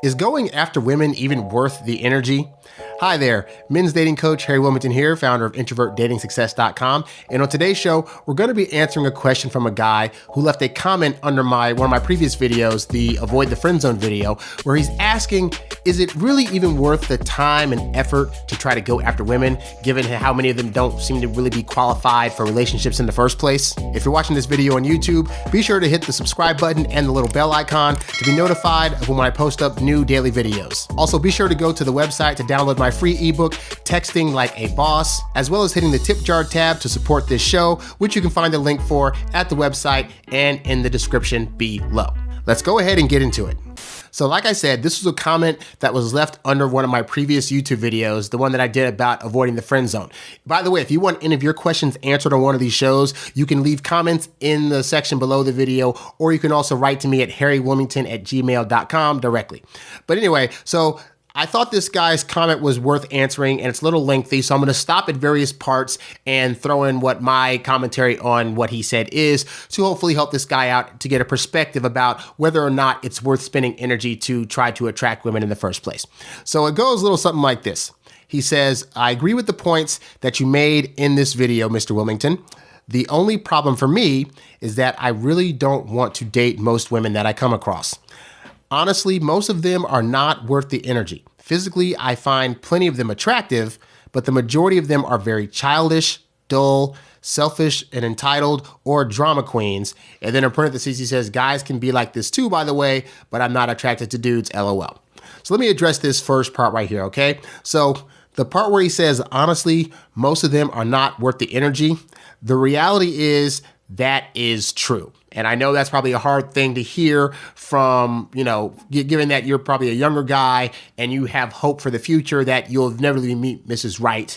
Is going after women even worth the energy? Hi there, men's dating coach Harry Wilmington here, founder of introvertdatingsuccess.com. And on today's show, we're going to be answering a question from a guy who left a comment under one of my previous videos, the Avoid the Friend Zone video, where he's asking, is it really even worth the time and effort to try to go after women, given how many of them don't seem to really be qualified for relationships in the first place? If you're watching this video on YouTube, be sure to hit the subscribe button and the little bell icon to be notified of when I post up new daily videos. Also, be sure to go to the website to download my free ebook, Texting Like a Boss, as well as hitting the tip jar tab to support this show, which you can find a link for at the website and in the description below. Let's go ahead and get into it. So like I said, this was a comment that was left under one of my previous YouTube videos, the one that I did about avoiding the friend zone. By the way, if you want any of your questions answered on one of these shows, you can leave comments in the section below the video, or you can also write to me at HarryWilmington@gmail.com directly. But anyway, so I thought this guy's comment was worth answering, and it's a little lengthy, so I'm going to stop at various parts and throw in what my commentary on what he said is to hopefully help this guy out to get a perspective about whether or not it's worth spending energy to try to attract women in the first place. So it goes a little something like this. He says, I agree with the points that you made in this video, Mr. Wilmington. The only problem for me is that I really don't want to date most women that I come across. Honestly, most of them are not worth the energy. Physically, I find plenty of them attractive, but the majority of them are very childish, dull, selfish, and entitled, or drama queens. And then in parentheses, he says, guys can be like this too, by the way, but I'm not attracted to dudes, LOL. So let me address this first part right here, okay? So the part where he says, honestly, most of them are not worth the energy. The reality is that is true. And I know that's probably a hard thing to hear from, given that you're probably a younger guy and you have hope for the future that you'll never meet Mrs. Right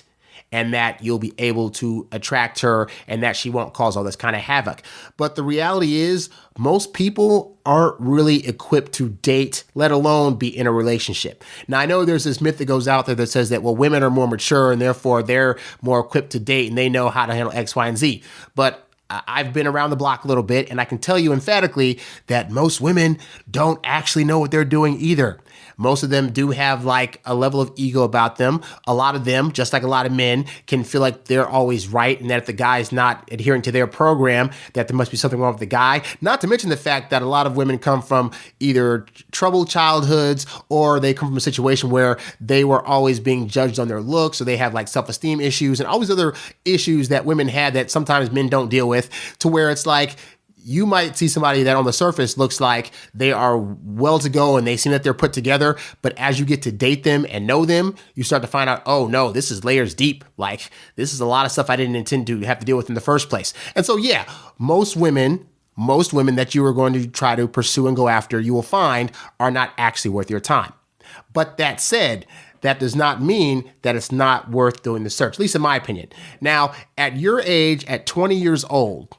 and that you'll be able to attract her and that she won't cause all this kind of havoc. But the reality is most people aren't really equipped to date, let alone be in a relationship. Now, I know there's this myth that goes out there that says that, well, women are more mature and therefore they're more equipped to date and they know how to handle X, Y, and Z. But I've been around the block a little bit, and I can tell you emphatically that most women don't actually know what they're doing either. Most of them do have like a level of ego about them. A lot of them, just like a lot of men, can feel like they're always right and that if the guy's not adhering to their program, that there must be something wrong with the guy. Not to mention the fact that a lot of women come from either troubled childhoods or they come from a situation where they were always being judged on their looks, so they have like self-esteem issues and all these other issues that women had that sometimes men don't deal with, to where it's like, you might see somebody that on the surface looks like they are well to go and they seem that they're put together. But as you get to date them and know them, you start to find out, oh no, this is layers deep. Like this is a lot of stuff I didn't intend to have to deal with in the first place. And so, yeah, most women that you are going to try to pursue and go after, you will find are not actually worth your time. But that said, that does not mean that it's not worth doing the search, at least in my opinion. Now, at your age, at 20 years old,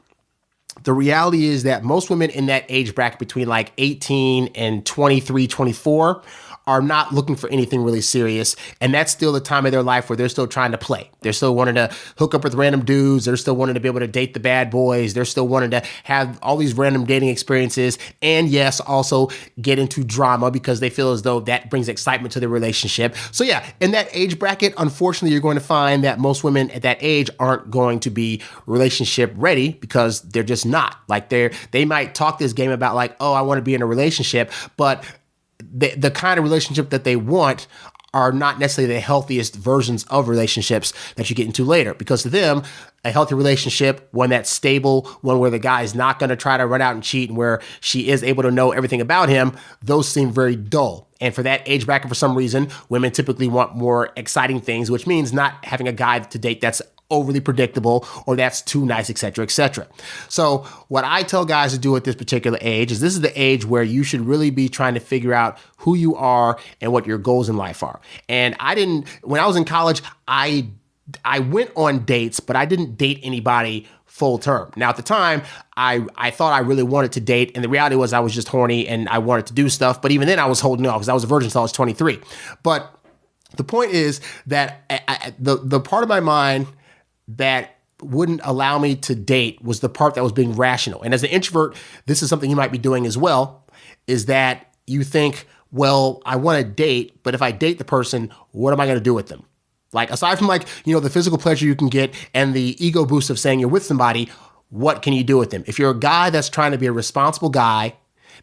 the reality is that most women in that age bracket between like 18 and 23, 24 are not looking for anything really serious. And that's still the time of their life where they're still trying to play. They're still wanting to hook up with random dudes. They're still wanting to be able to date the bad boys. They're still wanting to have all these random dating experiences. And yes, also get into drama because they feel as though that brings excitement to their relationship. So yeah, in that age bracket, unfortunately, you're going to find that most women at that age aren't going to be relationship ready because they're just not. Like they might talk this game about like, oh, I want to be in a relationship, but the kind of relationship that they want are not necessarily the healthiest versions of relationships that you get into later. Because to them, a healthy relationship, one that's stable, one where the guy is not going to try to run out and cheat and where she is able to know everything about him, those seem very dull. And for that age bracket, for some reason, women typically want more exciting things, which means not having a guy to date that's overly predictable or that's too nice, et cetera, et cetera. So what I tell guys to do at this particular age is this is the age where you should really be trying to figure out who you are and what your goals in life are. And when I was in college, I went on dates, but I didn't date anybody full term. Now at the time, I thought I really wanted to date, and the reality was I was just horny and I wanted to do stuff. But even then I was holding off because I was a virgin until I was 23. But the point is that the part of my mind that wouldn't allow me to date was the part that was being rational. And as an introvert, this is something you might be doing as well, is that you think, well, I want to date, but if I date the person, what am I going to do with them? Like, aside from the physical pleasure you can get and the ego boost of saying you're with somebody, what can you do with them? If you're a guy that's trying to be a responsible guy,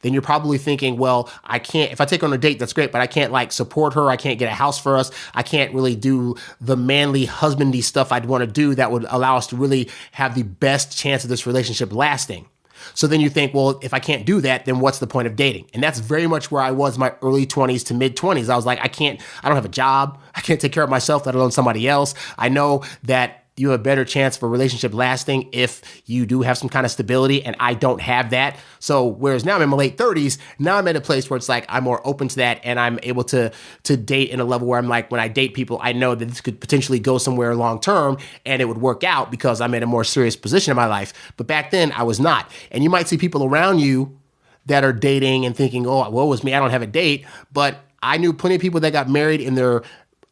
then you're probably thinking, well, I can't, if I take her on a date, that's great, but I can't support her. I can't get a house for us. I can't really do the manly husbandy stuff I'd want to do that would allow us to really have the best chance of this relationship lasting. So then you think, well, if I can't do that, then what's the point of dating? And that's very much where I was in my early 20s to mid 20s. I was like, I don't have a job. I can't take care of myself, let alone somebody else. I know that you have a better chance for a relationship lasting if you do have some kind of stability, and I don't have that. So whereas now I'm in my late 30s, now I'm at a place where it's like I'm more open to that, and I'm able to date in a level where I'm like, when I date people, I know that this could potentially go somewhere long term, and it would work out because I'm in a more serious position in my life. But back then, I was not. And you might see people around you that are dating and thinking, oh, woe is me, I don't have a date. But I knew plenty of people that got married in their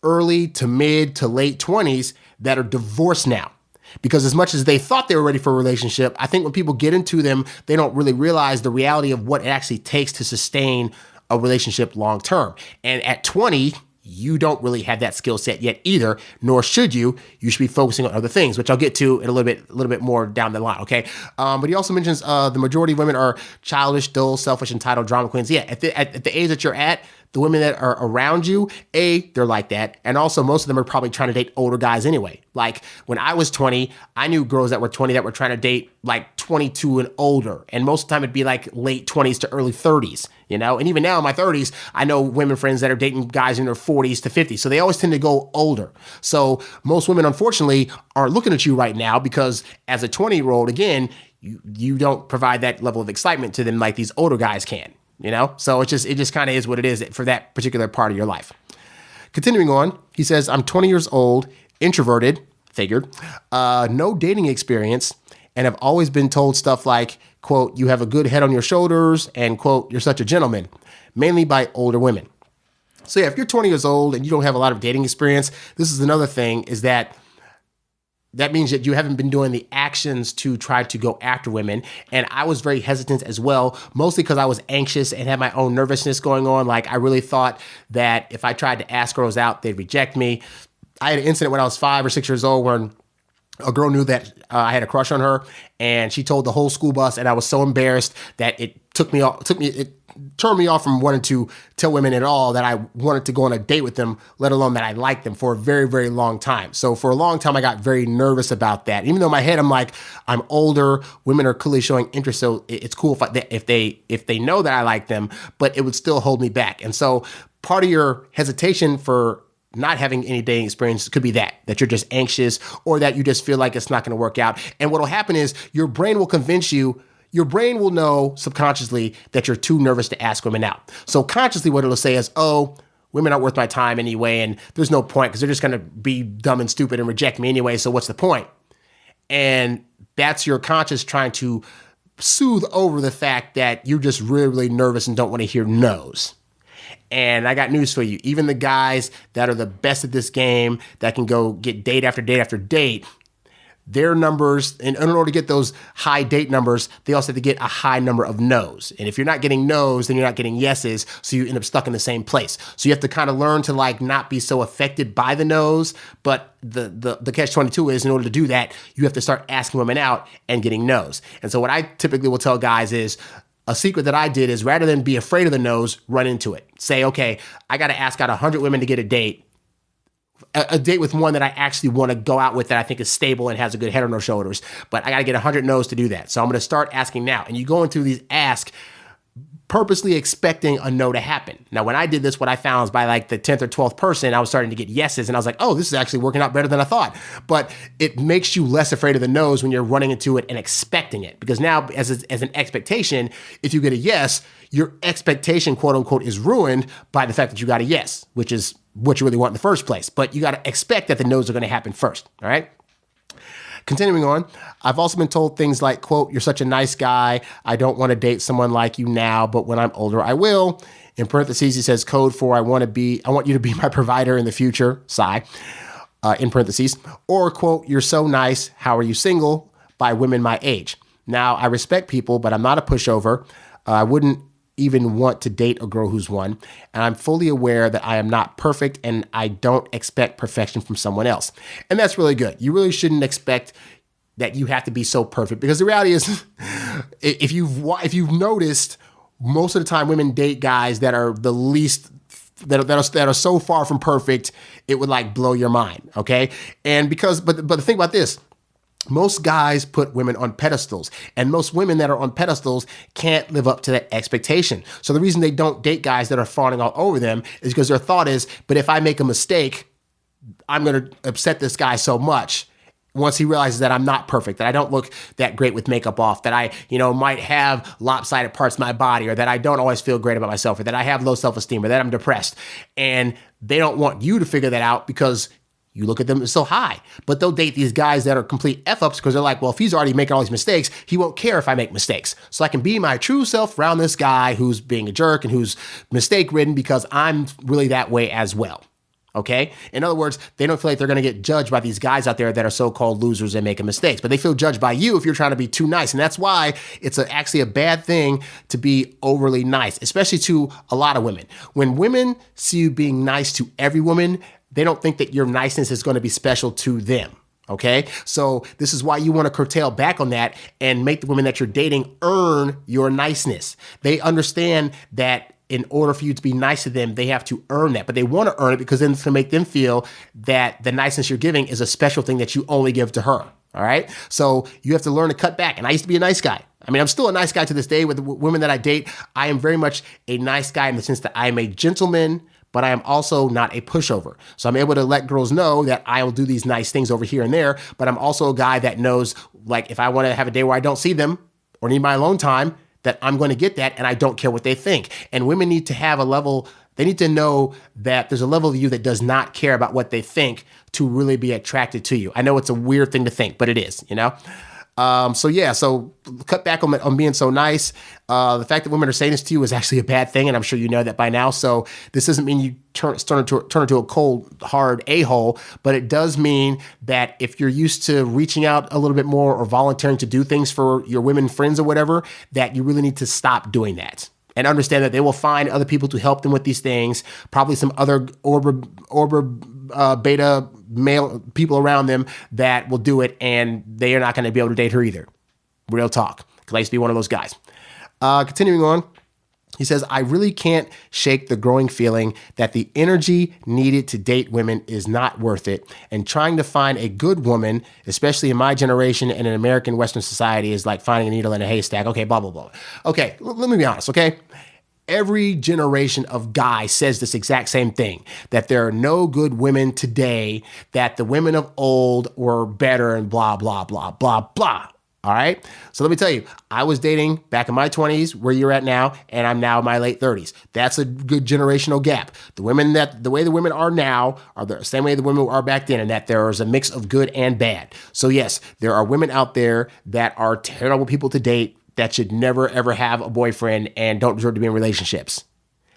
early to mid to late 20s that are divorced now. Because as much as they thought they were ready for a relationship, I think when people get into them, they don't really realize the reality of what it actually takes to sustain a relationship long term. And at 20, you don't really have that skill set yet either, nor should you. You should be focusing on other things, which I'll get to in a little bit more down the line, okay? But he also mentions the majority of women are childish, dull, selfish, entitled drama queens. Yeah, at the age that you're at, the women that are around you, they're like that. And also most of them are probably trying to date older guys anyway. Like when I was 20, I knew girls that were 20 that were trying to date like 22 and older. And most of the time it'd be like late 20s to early 30s, And even now in my 30s, I know women friends that are dating guys in their 40s to 50s. So they always tend to go older. So most women, unfortunately, are looking at you right now because as a 20-year-old, again, you don't provide that level of excitement to them like these older guys can. So it just kind of is what it is for that particular part of your life. Continuing on, he says, I'm 20 years old, introverted, figured, no dating experience, and have always been told stuff like, quote, you have a good head on your shoulders, and quote, you're such a gentleman, mainly by older women. So yeah, if you're 20 years old and you don't have a lot of dating experience, this is another thing, is that means that you haven't been doing the actions to try to go after women. And I was very hesitant as well, mostly because I was anxious and had my own nervousness going on. Like I really thought that if I tried to ask girls out, they'd reject me. I had an incident when I was 5 or 6 years old when a girl knew that I had a crush on her, and she told the whole school bus, and I was so embarrassed that it turned me off from wanting to tell women at all that I wanted to go on a date with them, let alone that I liked them, for a very, very long time. So for a long time, I got very nervous about that. Even though in my head, I'm like, I'm older, women are clearly showing interest, so it's cool if they know that I like them, but it would still hold me back. And so part of your hesitation for not having any dating experience could be that you're just anxious, or that you just feel like it's not going to work out. And what will happen is your brain will convince you. Your brain will know subconsciously that you're too nervous to ask women out. So consciously what it'll say is, oh, women aren't worth my time anyway, and there's no point because they're just going to be dumb and stupid and reject me anyway, so what's the point? And that's your conscious trying to soothe over the fact that you're just really, really nervous and don't want to hear no's. And I got news for you. Even the guys that are the best at this game, that can go get date after date after date, their numbers, in order to get those high date numbers, they also have to get a high number of no's. And if you're not getting no's, then you're not getting yeses, so you end up stuck in the same place. So you have to kind of learn to not be so affected by the no's. But the catch-22 is, in order to do that, you have to start asking women out and getting no's. And so what I typically will tell guys is, a secret that I did is, rather than be afraid of the no's, run into it. Say, okay, I got to ask out 100 women to get a date with one that I actually want to go out with, that I think is stable and has a good head on her shoulders. But I got to get 100 no's to do that. So I'm going to start asking now. And you go into these asks purposely expecting a no to happen. Now, when I did this, what I found is by the 10th or 12th person, I was starting to get yeses, and I was like, oh, this is actually working out better than I thought. But it makes you less afraid of the no's when you're running into it and expecting it. Because now, as an expectation, if you get a yes, your expectation, quote unquote, is ruined by the fact that you got a yes, which is what you really want in the first place. But you got to expect that the no's are going to happen first, all right? Continuing on, I've also been told things like, quote, you're such a nice guy. I don't want to date someone like you now, but when I'm older, I will. In parentheses, he says code for I want you to be my provider in the future, sigh, in parentheses. Or, quote, you're so nice. How are you single? By women my age. Now, I respect people, but I'm not a pushover. I wouldn't even want to date a girl who's one. And I'm fully aware that I am not perfect and I don't expect perfection from someone else. And that's really good. You really shouldn't expect that you have to be so perfect, because the reality is, if you've noticed, most of the time women date guys that are the least, that are so far from perfect, it would like blow your mind. Okay. And but the thing about this, most guys put women on pedestals, and most women that are on pedestals can't live up to that expectation. So the reason they don't date guys that are fawning all over them is because their thought is, but if I make a mistake, I'm going to upset this guy so much. Once he realizes that I'm not perfect, that I don't look that great with makeup off, that I, might have lopsided parts of my body, or that I don't always feel great about myself, or that I have low self-esteem, or that I'm depressed. And they don't want you to figure that out because you look at them so high. But they'll date these guys that are complete F-ups because they're like, well, if he's already making all these mistakes, he won't care if I make mistakes. So I can be my true self around this guy who's being a jerk and who's mistake-ridden, because I'm really that way as well. Okay? In other words, they don't feel like they're going to get judged by these guys out there that are so-called losers and making mistakes, but they feel judged by you if you're trying to be too nice. And that's why it's actually a bad thing to be overly nice, especially to a lot of women. When women see you being nice to every woman, they don't think that your niceness is going to be special to them. Okay? So this is why you want to curtail back on that and make the women that you're dating earn your niceness. They understand that in order for you to be nice to them, they have to earn that. But they want to earn it because then it's going to make them feel that the niceness you're giving is a special thing that you only give to her. All right? So you have to learn to cut back. And I used to be a nice guy. I mean, I'm still a nice guy to this day with the women that I date. I am very much a nice guy in the sense that I am a gentleman, but I am also not a pushover. So I'm able to let girls know that I will do these nice things over here and there, but I'm also a guy that knows, like, if I want to have a day where I don't see them or need my alone time, that I'm going to get that, and I don't care what they think. And women need to have they need to know that there's a level of you that does not care about what they think to really be attracted to you. I know it's a weird thing to think, but it is, So cut back on being so nice. The fact that women are saying this to you is actually a bad thing, and I'm sure you know that by now. So this doesn't mean you turn into a cold, hard a-hole, but it does mean that if you're used to reaching out a little bit more or volunteering to do things for your women friends or whatever, that you really need to stop doing that. And understand that they will find other people to help them with these things, probably some other beta male people around them that will do it, and they are not going to be able to date her either. Real talk. Because I used to be one of those guys. Continuing on, he says, I really can't shake the growing feeling that the energy needed to date women is not worth it. And trying to find a good woman, especially in my generation and in American Western society, is like finding a needle in a haystack. Okay, blah, blah, blah. Okay, let me be honest, okay? Every generation of guys says this exact same thing, that there are no good women today, that the women of old were better and blah, blah, blah, blah, blah. All right. So let me tell you, I was dating back in my 20s where you're at now, and I'm now in my late 30s. That's a good generational gap. The way the women are now are the same way the women are back then, and that there is a mix of good and bad. So yes, there are women out there that are terrible people to date, that should never, ever have a boyfriend and don't deserve to be in relationships.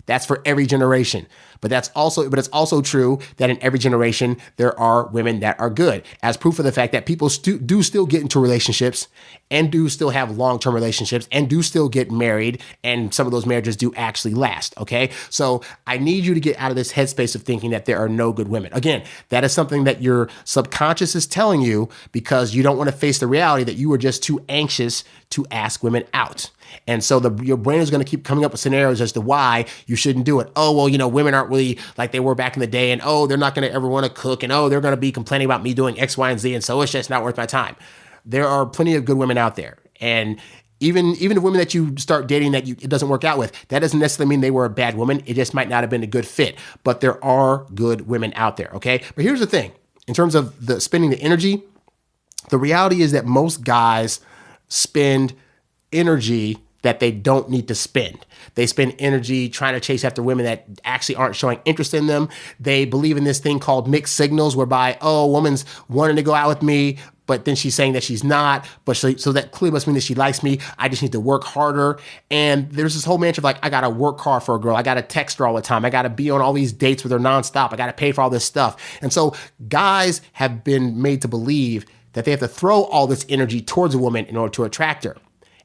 That's for every generation. But it's also true that in every generation, there are women that are good, as proof of the fact that people do still get into relationships and do still have long-term relationships and do still get married. And some of those marriages do actually last. Okay. So I need you to get out of this headspace of thinking that there are no good women. Again, that is something that your subconscious is telling you because you don't want to face the reality that you were just too anxious to ask women out. And so your brain is going to keep coming up with scenarios as to why you shouldn't do it. Oh, well, women aren't really like they were back in the day, and oh, they're not going to ever want to cook, and oh, they're going to be complaining about me doing X, Y, and Z, and so it's just not worth my time. There are plenty of good women out there. And even the women that you start dating that it doesn't work out with, that doesn't necessarily mean they were a bad woman. It just might not have been a good fit. But there are good women out there, okay? But here's the thing. In terms of spending the energy, the reality is that most guys spend energy that they don't need to spend. They spend energy trying to chase after women that actually aren't showing interest in them. They believe in this thing called mixed signals, whereby, oh, a woman's wanting to go out with me, but then she's saying that she's not, but so that clearly must mean that she likes me. I just need to work harder. And there's this whole mantra of like, I got to work hard for a girl. I got to text her all the time. I got to be on all these dates with her nonstop. I got to pay for all this stuff. And so guys have been made to believe that they have to throw all this energy towards a woman in order to attract her.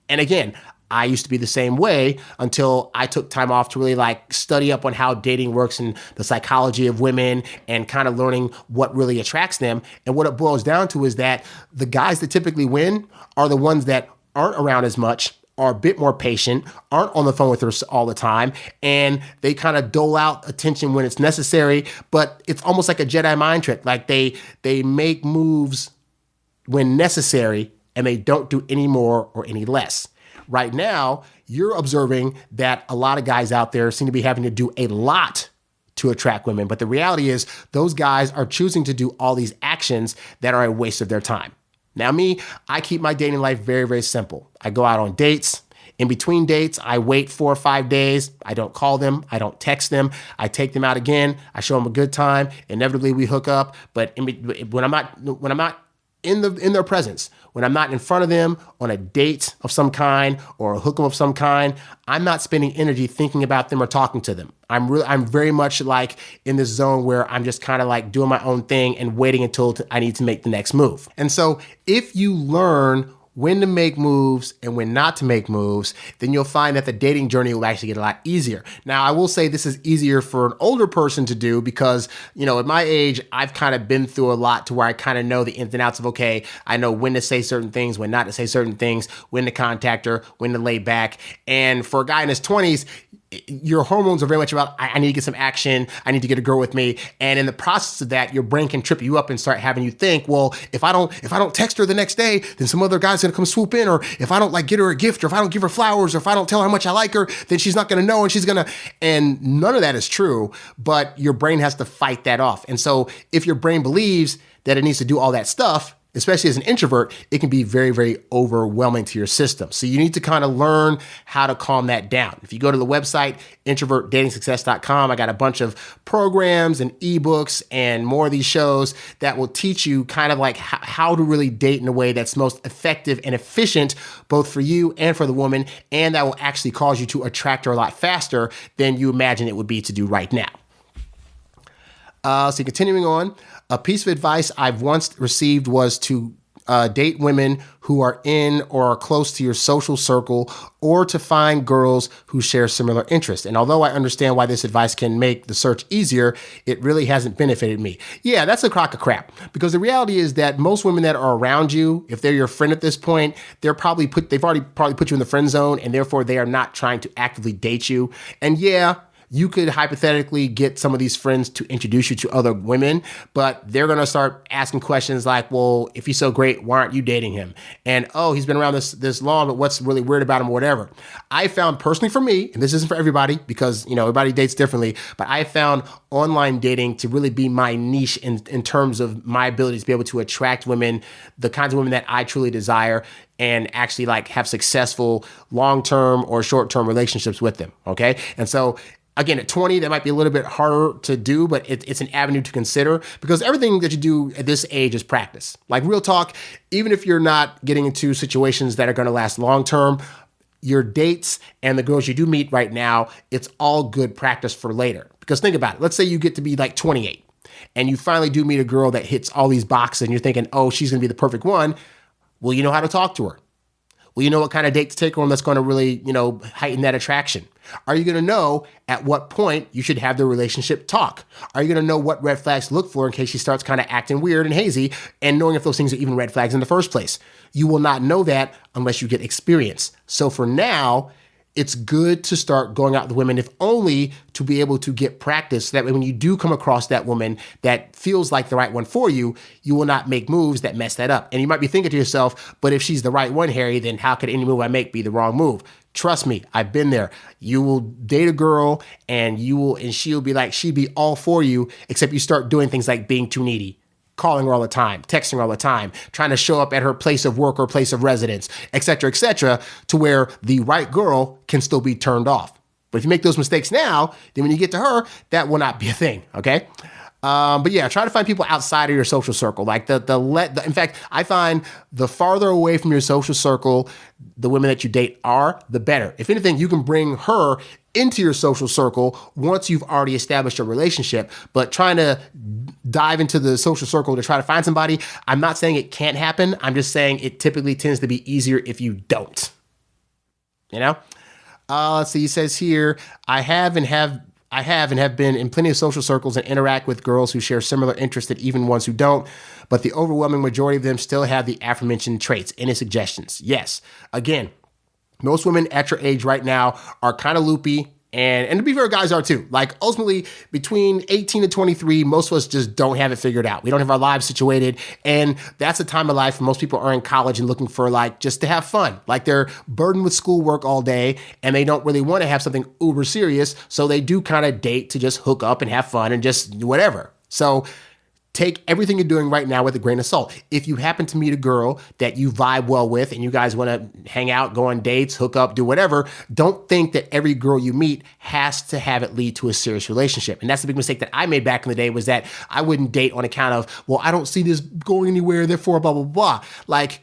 And again, I used to be the same way until I took time off to really like study up on how dating works and the psychology of women and kind of learning what really attracts them. And what it boils down to is that the guys that typically win are the ones that aren't around as much, are a bit more patient, aren't on the phone with her all the time, and they kind of dole out attention when it's necessary. But it's almost like a Jedi mind trick. Like they make moves when necessary and they don't do any more or any less. Right now, you're observing that a lot of guys out there seem to be having to do a lot to attract women. But the reality is those guys are choosing to do all these actions that are a waste of their time. Now me, I keep my dating life very, very simple. I go out on dates. In between dates, I wait 4 or 5 days. I don't call them. I don't text them. I take them out again. I show them a good time. Inevitably, we hook up. But when I'm not in their presence, when I'm not in front of them on a date of some kind or a hookup of some kind, I'm not spending energy thinking about them or talking to them. I'm very much like in this zone where I'm just kind of like doing my own thing and waiting until I need to make the next move. And so if you learn when to make moves and when not to make moves, then you'll find that the dating journey will actually get a lot easier. Now, I will say this is easier for an older person to do because, at my age, I've kind of been through a lot to where I kind of know the ins and outs of, okay, I know when to say certain things, when not to say certain things, when to contact her, when to lay back. And for a guy in his 20s, your hormones are very much about, I need to get some action. I need to get a girl with me. And in the process of that, your brain can trip you up and start having you think, well, if I don't text her the next day, then some other guy's going to come swoop in. Or if I don't like get her a gift, or if I don't give her flowers, or if I don't tell her how much I like her, then she's not going to know. And none of that is true, but your brain has to fight that off. And so if your brain believes that it needs to do all that stuff, especially as an introvert, it can be very, very overwhelming to your system. So you need to kind of learn how to calm that down. If you go to the website, introvertdatingsuccess.com, I got a bunch of programs and eBooks and more of these shows that will teach you kind of like how to really date in a way that's most effective and efficient, both for you and for the woman. And that will actually cause you to attract her a lot faster than you imagine it would be to do right now. So continuing on, a piece of advice I've once received was to date women who are in or are close to your social circle, or to find girls who share similar interests. And although I understand why this advice can make the search easier, it really hasn't benefited me. Yeah, that's a crock of crap, because the reality is that most women that are around you, if they're your friend at this point, they've already probably put you in the friend zone, and therefore they are not trying to actively date you. And yeah, you could hypothetically get some of these friends to introduce you to other women, but they're going to start asking questions like, well, if he's so great, why aren't you dating him? And, oh, he's been around this long, but what's really weird about him or whatever. I found personally for me, and this isn't for everybody because, everybody dates differently, but I found online dating to really be my niche in terms of my ability to be able to attract women, the kinds of women that I truly desire, and actually like have successful long-term or short-term relationships with them. Okay. And so again, at 20, that might be a little bit harder to do, but it's an avenue to consider, because everything that you do at this age is practice. Like real talk, even if you're not getting into situations that are going to last long term, your dates and the girls you do meet right now, it's all good practice for later. Because think about it. Let's say you get to be like 28 and you finally do meet a girl that hits all these boxes and you're thinking, oh, she's going to be the perfect one. Well, you know how to talk to her. Well, you know what kind of date to take her on that's going to really, heighten that attraction. Are you going to know at what point you should have the relationship talk? Are you going to know what red flags to look for in case she starts kind of acting weird and hazy, and knowing if those things are even red flags in the first place? You will not know that unless you get experience. So for now, it's good to start going out with women, if only to be able to get practice. That way, when you do come across that woman that feels like the right one for you, you will not make moves that mess that up. And you might be thinking to yourself, but if she's the right one, Harry, then how could any move I make be the wrong move? Trust me, I've been there. You will date a girl and she'll be like, she'd be all for you, except you start doing things like being too needy, calling her all the time, texting her all the time, trying to show up at her place of work or place of residence, et cetera, to where the right girl can still be turned off. But if you make those mistakes now, then when you get to her, that will not be a thing, okay? But yeah, try to find people outside of your social circle. Like in fact, I find the farther away from your social circle the women that you date are, the better. If anything, you can bring her into your social circle once you've already established a relationship. But trying to dive into the social circle to try to find somebody, I'm not saying it can't happen. I'm just saying it typically tends to be easier if you don't. you know? Let's see, he says here, I have and have been in plenty of social circles and interact with girls who share similar interests and even ones who don't, but the overwhelming majority of them still have the aforementioned traits. Any suggestions? Yes. Again, most women at your age right now are kind of loopy. And to be fair, guys are too. Like ultimately between 18 and 23, most of us just don't have it figured out. We don't have our lives situated. And that's a time of life when most people are in college and looking for like just to have fun. Like they're burdened with schoolwork all day and they don't really want to have something uber serious. So they do kind of date to just hook up and have fun and just whatever. So take everything you're doing right now with a grain of salt. If you happen to meet a girl that you vibe well with and you guys want to hang out, go on dates, hook up, do whatever, don't think that every girl you meet has to have it lead to a serious relationship. And that's the big mistake that I made back in the day, was that I wouldn't date on account of, well, I don't see this going anywhere, therefore blah, blah, blah. Like,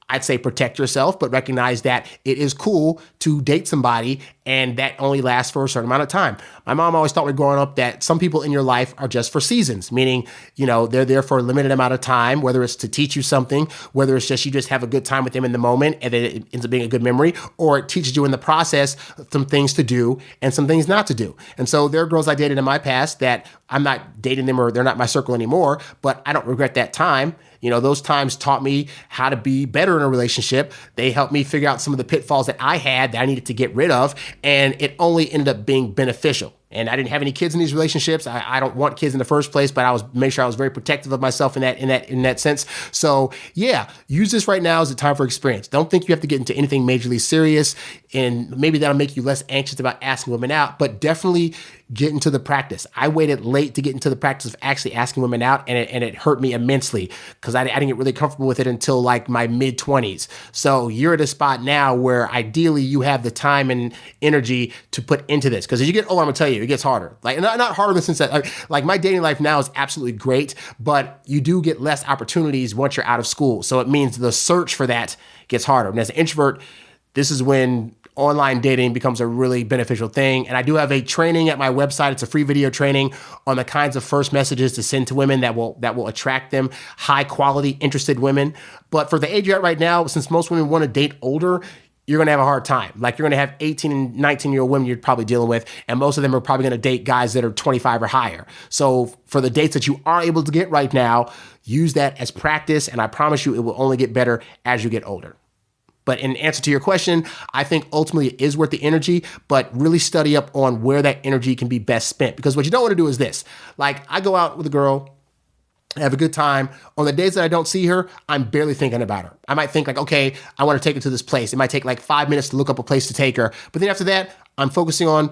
I'd say protect yourself, but recognize that it is cool to date somebody and that only lasts for a certain amount of time. My mom always taught me growing up that some people in your life are just for seasons, meaning, you know, they're there for a limited amount of time, whether it's to teach you something, whether it's just you just have a good time with them in the moment and then it ends up being a good memory, or it teaches you in the process some things to do and some things not to do. And so there are girls I dated in my past that I'm not dating them or they're not my circle anymore, but I don't regret that time. You know, those times taught me how to be better in a relationship. They helped me figure out some of the pitfalls that I had that I needed to get rid of. And it only ended up being beneficial. And I didn't have any kids in these relationships. I don't want kids in the first place, but I was make sure I was very protective of myself in that sense. So yeah, use this right now as a time for experience. Don't think you have to get into anything majorly serious, and maybe that'll make you less anxious about asking women out, but definitely get into the practice. I waited late to get into the practice of actually asking women out, and it hurt me immensely because I didn't get really comfortable with it until like my mid-20s. So you're at a spot now where ideally you have the time and energy to put into this, because as you get older, I'm gonna tell you, it gets harder. Like not harder in the sense that like my dating life now is absolutely great, but you do get less opportunities once you're out of school. So it means the search for that gets harder. And as an introvert, this is when online dating becomes a really beneficial thing. And I do have a training at my website. It's a free video training on the kinds of first messages to send to women that will attract them, high quality, interested women. But for the age you're at right now, since most women want to date older, you're going to have a hard time. Like you're going to have 18 and 19-year-old women you're probably dealing with, and most of them are probably going to date guys that are 25 or higher. So for the dates that you are able to get right now, use that as practice, and I promise you it will only get better as you get older. But in answer to your question, I think ultimately it is worth the energy, but really study up on where that energy can be best spent. Because what you don't want to do is this. Like I go out with a girl, have a good time. On the days that I don't see her, I'm barely thinking about her. I might think like, okay, I want to take her to this place. It might take like 5 minutes to look up a place to take her. But then after that, I'm focusing on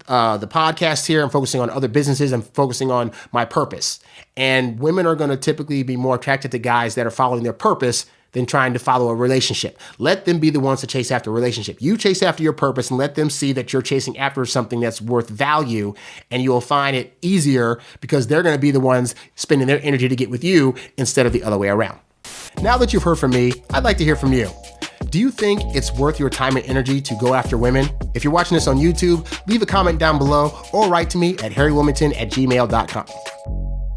the podcast here. I'm focusing on other businesses. I'm focusing on my purpose. And women are going to typically be more attracted to guys that are following their purpose than trying to follow a relationship. Let them be the ones to chase after a relationship. You chase after your purpose and let them see that you're chasing after something that's worth value, and you will find it easier because they're going to be the ones spending their energy to get with you instead of the other way around. Now that you've heard from me, I'd like to hear from you. Do you think it's worth your time and energy to go after women? If you're watching this on YouTube, leave a comment down below or write to me at HarryWilmington@gmail.com.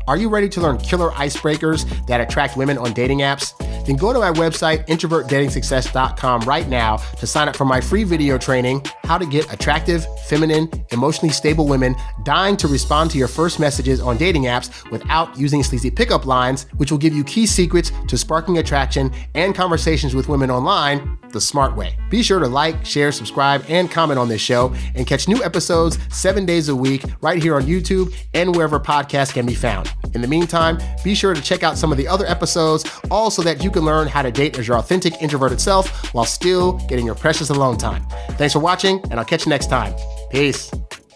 Are you ready to learn killer icebreakers that attract women on dating apps? Then go to my website, introvertdatingsuccess.com right now to sign up for my free video training, How to Get Attractive, Feminine, Emotionally Stable Women Dying to Respond to Your First Messages on Dating Apps Without Using Sleazy Pickup Lines, which will give you key secrets to sparking attraction and conversations with women online the smart way. Be sure to like, share, subscribe, and comment on this show, and catch new episodes 7 days a week right here on YouTube and wherever podcasts can be found. In the meantime, be sure to check out some of the other episodes, all so that you can learn how to date as your authentic introverted self while still getting your precious alone time. Thanks for watching, and I'll catch you next time. Peace.